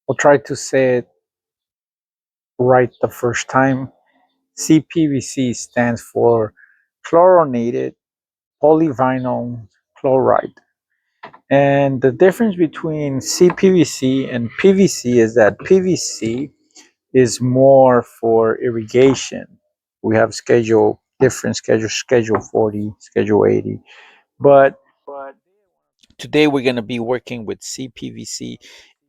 I'll try to say it right the first time. CPVC stands for chlorinated polyvinyl chloride. And the difference between CPVC and PVC is that PVC is more for irrigation. We have different schedules, Schedule 40, Schedule 80. But today we're going to be working with CPVC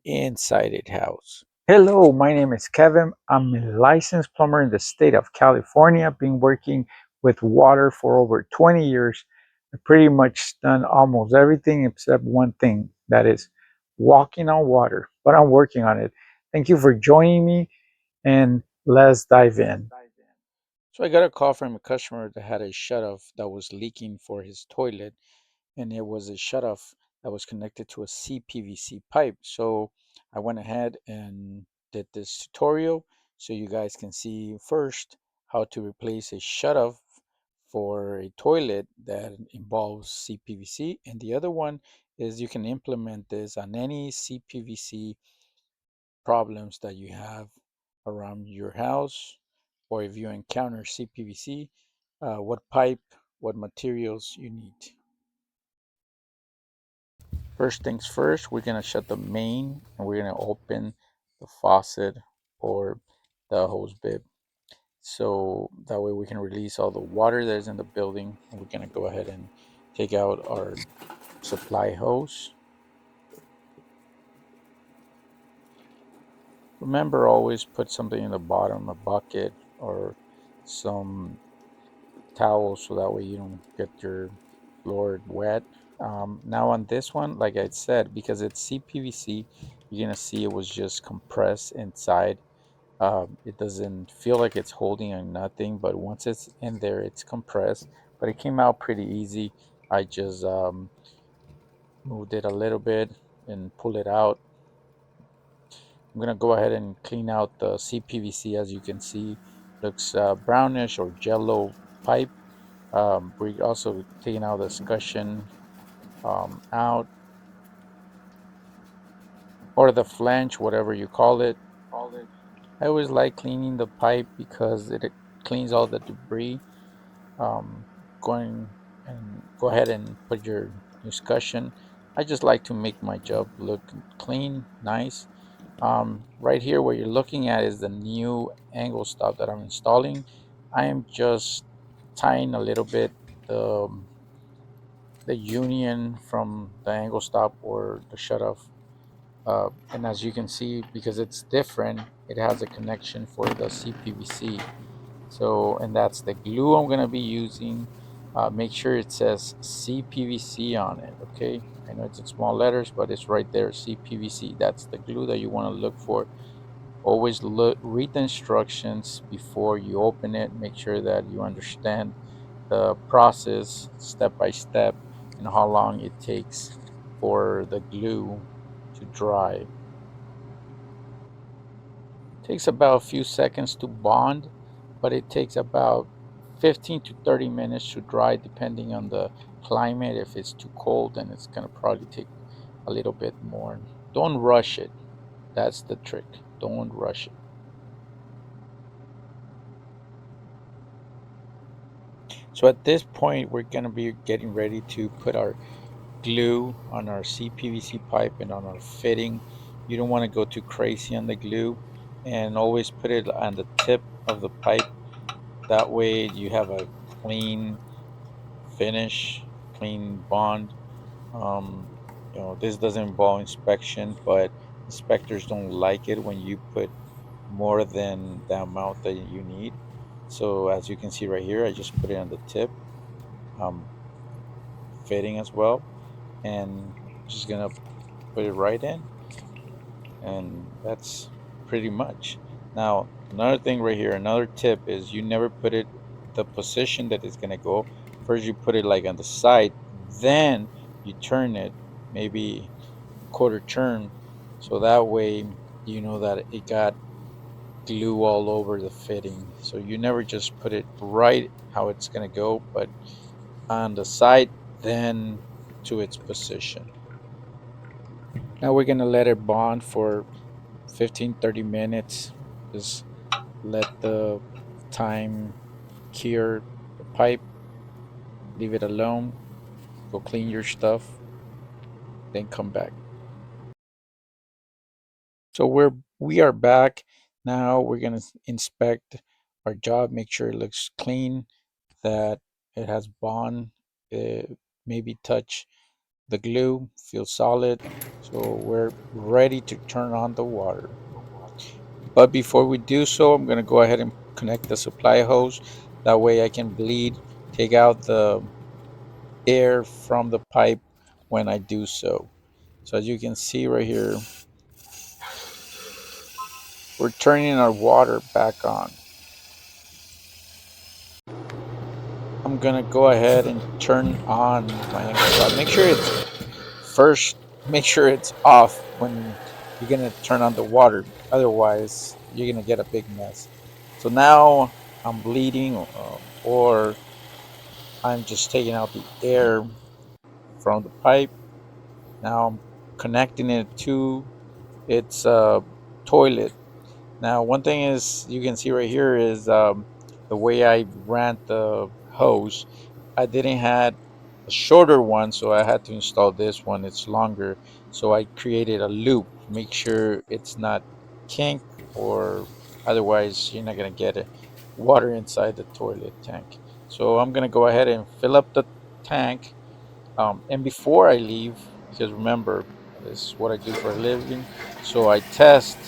inside a house. Hello, my name is Kevin. I'm a licensed plumber in the state of California. I've been working with water for over 20 years. I've pretty much done almost everything except one thing, that is walking on water, but I'm working on it. Thank you for joining me, and let's dive in. So I got a call from a customer that had a shutoff that was leaking for his toilet, and it was a shutoff that was connected to a CPVC pipe. So I went ahead and did this tutorial so you guys can see first how to replace a shutoff for a toilet that involves CPVC, and the other one is you can implement this on any CPVC problems that you have around your house, or if you encounter CPVC, what pipe, what materials you need. First things first, we're gonna shut the main and we're gonna open the faucet or the hose bib. So that way we can release all the water that is in the building. And we're gonna go ahead and take out our supply hose. Remember, always put something in the bottom, a bucket or some towel, so that way you don't get your floor wet. Now on this one, like I said, because it's CPVC, you're gonna see it was just compressed inside. It doesn't feel like it's holding on nothing, but once it's in there, it's compressed. But it came out pretty easy. I just moved it a little bit and pull it out. I'm gonna go ahead and clean out the CPVC. As you can see, looks brownish or jello pipe. We're also taking out the scutcheon out, or the flange, whatever you call it. I always like cleaning the pipe because it cleans all the debris. Um, going and go ahead and put your new scutcheon. I just like to make my job look clean, nice. Right here, what you're looking at is the new angle stop that I'm installing. I am just tying a little bit the the union from the angle stop or the shutoff. And as you can see, because it's different, it has a connection for the CPVC. So, and that's the glue I'm gonna be using. Make sure it says CPVC on it, okay? I know it's in small letters, but it's right there, CPVC. That's the glue that you wanna look for. Always read the instructions before you open it. Make sure that you understand the process step by step and how long it takes for the glue to dry. It takes about a few seconds to bond, but it takes about 15 to 30 minutes to dry depending on the climate. If it's too cold, then it's going to probably take a little bit more. Don't rush it. That's the trick. Don't rush it. So at this point, we're going to be getting ready to put our glue on our CPVC pipe and on our fitting. You don't want to go too crazy on the glue, and always put it on the tip of the pipe. That way you have a clean finish, clean bond. Um, this doesn't involve inspection, but inspectors don't like it when you put more than the amount that you need. So as you can see right here, I just put it on the tip, um, fitting as well, and just gonna put it right in, and that's pretty much. Now another thing right here, another tip is you never put it the position that it's gonna go. First you put it like on the side, then you turn it maybe quarter turn, so that way you know that it got glue all over the fitting. So you never just put it right how it's gonna go, but on the side, then to its position. Now we're gonna let it bond for 15-30 minutes. Just let the time cure the pipe, leave it alone, go clean your stuff, then come back. So we are back. Now we're gonna inspect our job, make sure it looks clean, that it has bond, maybe touch the glue, feel solid. So we're ready to turn on the water. But before we do so, I'm gonna go ahead and connect the supply hose. That way I can bleed, take out the air from the pipe when I do so. So as you can see right here, we're turning our water back on. I'm gonna go ahead and turn on my angle rod. Make sure it's first, make sure it's off when you're gonna turn on the water. Otherwise, you're gonna get a big mess. So now I'm bleeding, or I'm just taking out the air from the pipe. Now I'm connecting it to its toilet. Now, one thing is you can see right here is the way I ran the hose. I didn't had a shorter one, so I had to install this one. It's longer, so I created a loop. Make sure it's not kink, or otherwise you're not gonna get water inside the toilet tank. So I'm gonna go ahead and fill up the tank, and before I leave, because remember, this is what I do for a living, so I test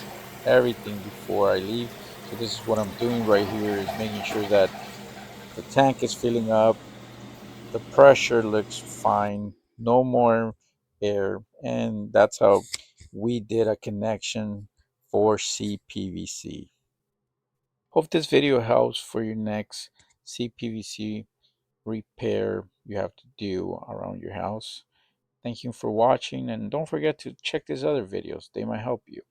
everything before I leave. So this is what I'm doing right here, is making sure that the tank is filling up, the pressure looks fine, no more air, and that's how we did a connection for CPVC. Hope this video helps for your next CPVC repair you have to do around your house. Thank you for watching, and don't forget to check these other videos. They might help you.